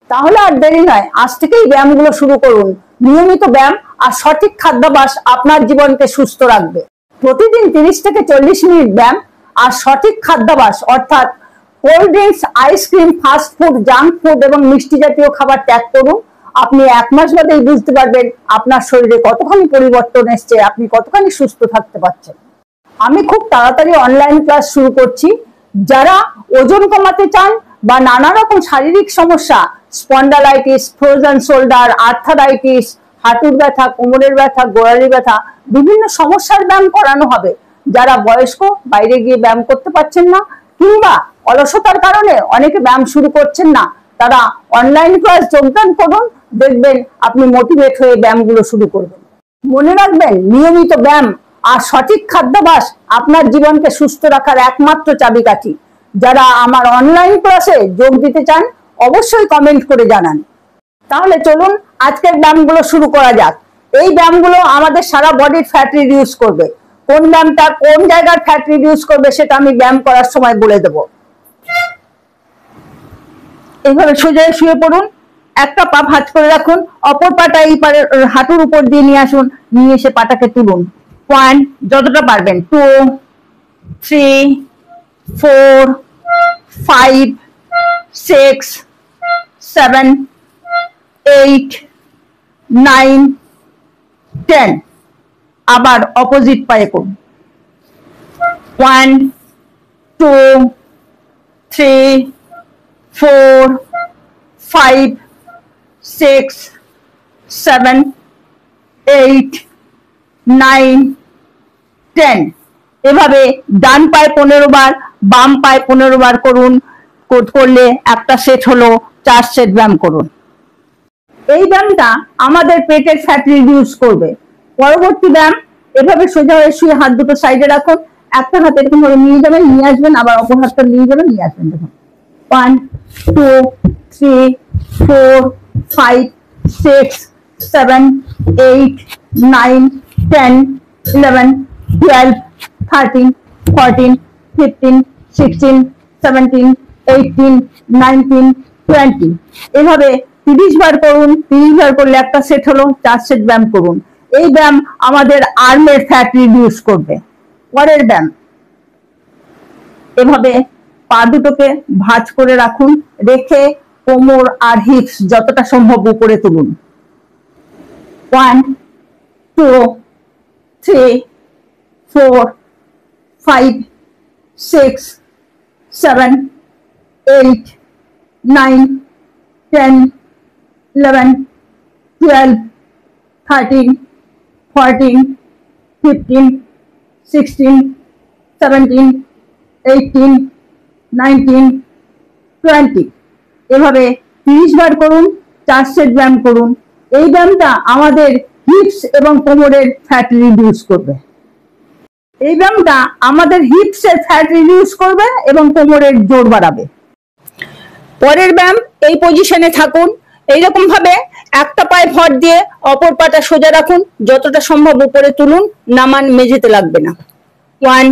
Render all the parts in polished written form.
তাহলে আর দেরি নয়, আজ থেকেই ব্যায়ামগুলো শুরু করুন। নিয়মিত ব্যায়াম আর সঠিক খাদ্যাভ্যাস আপনার জীবনকে সুস্থ রাখবে। প্রতিদিন 30 থেকে 40 মিনিট ব্যায়াম আর সঠিক খাদ্যাভ্যাস অর্থাৎ cold drinks, ice cream, fast food, junk food এবং মিষ্টি জাতীয় খাবার ত্যাগ করুন। আপনি 1 মাস বাদেই বুঝতে পারবেন আপনার শরীরে কতখানি পরিবর্তন এসছে, আপনি কতখানি সুস্থ থাকতে পারছেন। আমি খুব তাড়াতাড়ি অনলাইন ক্লাস শুরু করছি। যারা ওজন কমাতে চান বা নানা রকম শারীরিক সমস্যা, স্পন্ডালাইটিস, ফ্রোজেন শোল্ডার, আর্থারাইটিস, হাঁটুর ব্যথা, কোমরের ব্যথা, গোড়ালি ব্যথা, বিভিন্ন সমস্যার ব্যায়াম করানো হবে। যারা বয়স্ক, বাইরে গিয়ে ব্যায়াম করতে পারছেন না কিংবা অলসতার কারণে অনেকে ব্যায়াম শুরু করছেন না, তারা অনলাইন ক্লাস যোগদান করুন। দেখবেন আপনি মোটিভেট হয়ে ব্যায়ামগুলো শুরু করবেন। মনে রাখবেন, নিয়মিত ব্যায়াম আর সঠিক খাদ্যাভ্যাস আপনার জীবনকে সুস্থ রাখার একমাত্র চাবিকাঠি। যারা আমার অনলাইন ক্লাসে যোগ দিতে চান অবশ্যই কমেন্ট করে জানান। তাহলে চলুন আজকের ব্যায়ামগুলো শুরু করা যাক। এই ব্যায়ামগুলো আমাদের সারা বডির ফ্যাট রিডিউস করবে। কোন ব্যায়ামটা কোন জায়গার ফ্যাট রিডিউস করবে সেটা আমি ব্যায়াম করার সময় বলে দেব। এইভাবে সোজা শুয়ে পড়ুন, একটা পা ভাঁজ করে রাখুন, অপর পাটা এই হাঁটুর উপর দিয়ে নিয়ে আসুন, নিয়ে এসে পাটাকে তুলুন। 1, যতটা পারবেন, 2, 3, 4, 5, 6, 7, 8, 9, 10। আবার অপোজিট পায়ে করুন। 1, 2, 3, 4, 5, 6, 7, 8, 9, 10। এভাবে ডান পায়ে 15 বার, বাম পায়ে 15 বার করুন। করলে একটা সেট হলো 4 সেট ব্যায়াম করুন। এই ব্যায়ামটা আমাদের পেটের ফ্যাট রিডিউস করবে। পরবর্তী ব্যায়াম, এভাবে সোজা হয়ে শুয়ে হাত দুটো সাইডে রাখুন, একটা হাত এরকম ভাবে নিয়ে যাবেন, নিয়ে আসবেন, আবার অপর হাতটা নিয়ে যাবেন, নিয়ে আসবেন। দেখুন 1, 2, 3, 4, 5, 6, 7, 8, 9, 10, 11, 12, 13, 14, 15, 16, 17, 18, 19, 20। এভাবে 30 বার করুন। 30 বার করলে একটা সেট হলো 4 সেট ব্যায়াম করুন। এই ব্যায়াম আমাদের আর্মের ফ্যাট রিডিউস করবে। পরের ব্যায়াম, এভাবে পা দুটোকে ভাঁজ করে রাখুন, রেখে কোমর আর হিপস যতটা সম্ভব উপরে তুলুন। 1, 2, 3, 4, 5, 6, 7, 8, 9, 10, 11, 12, 13, 14, 15, 16, 17, 18, 19, 20। এভাবে 30 বার করুন, 4 সেট ব্যায়াম করুন। এই ব্যায়ামটা আমাদের হিপস এবং কোমরের ফ্যাট রিডিউস করবে। এই ব্যায়ামটা আমাদের হিপসের ফ্যাট রিডিউস করবে এবং কোমরের জোর বাড়াবে। পরের ব্যায়াম, এই পজিশনে থাকুন, এইরকম ভাবে একটা পায়ে ভর দিয়ে অপর পাটা সোজা রাখুন, যতটা সম্ভব উপরে তুলুন, নামান, মেঝেতে লাগবে না। 1,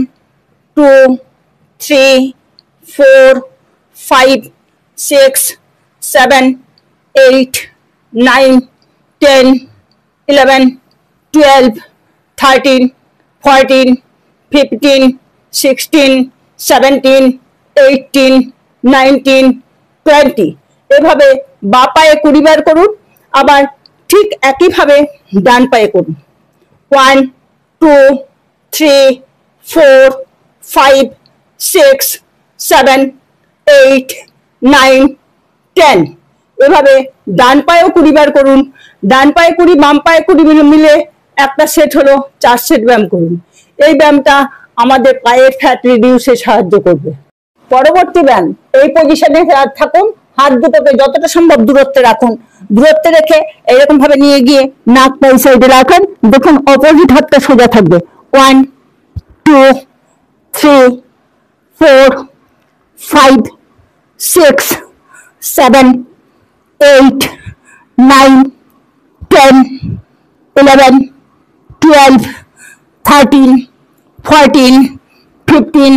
2, 3, 4, 5, 6, 7, 8, 9, 10, 11, 12, 13, 14, 15, 16, 17, 18, 19, 20। এভাবে বা পায়ে 20 বার করুন, আবার ঠিক একইভাবে ডান পায়ে করুন। 1, 2, 3, 4, 5, 6, 7, 8, 9, 10। এভাবে ডান পায়েও 20 বার করুন। ডান পায়ে 20, বাম পায়ে 20 মিলে একটা সেট হলো 4 সেট ব্যায়াম করুন। এই ব্যায়ামটা আমাদের পায়ের ফ্যাট রিডিউসে সাহায্য করবে। পরবর্তী ব্যায়াম, এই পজিশনে থাকুন, হাত দুটোকে যতটা সম্ভব দূরত্বে রাখুন। দূরত্বে রেখে এরকম ভাবে নিয়ে গিয়ে নাক পা এই সাইডে রাখুন। দেখুন অপোজিট হাতটা সোজা থাকবে। 1, 2, 3, 4, 5, 6, 7, 8, 9, 10, 11, 12, 13, 14, 15,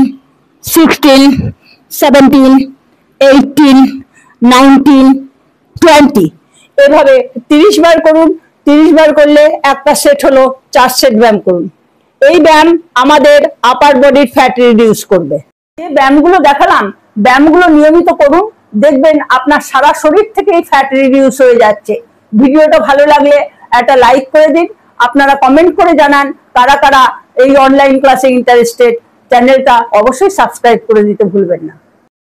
16, 17, 18, 19, 20। এভাবে 30 বার করুন। 30 বার করলে একটা সেট হলো, 4 সেট ব্যায়াম করুন। এই ব্যায়াম আমাদের আপার বডির ফ্যাট রিডিউস করবে। যে ব্যায়ামগুলো দেখালাম, ব্যায়ামগুলো নিয়মিত করুন, দেখবেন আপনার সারা শরীর থেকে এই ফ্যাট রিডিউস হয়ে যাচ্ছে। ভিডিওটা ভালো লাগলে একটা লাইক করে দিন। আপনারা কমেন্ট করে জানান কারা কারা এই অনলাইন ক্লাসে ইন্টারেস্টেড। চ্যানেলটা অবশ্যই সাবস্ক্রাইব করে দিতে ভুলবেন না।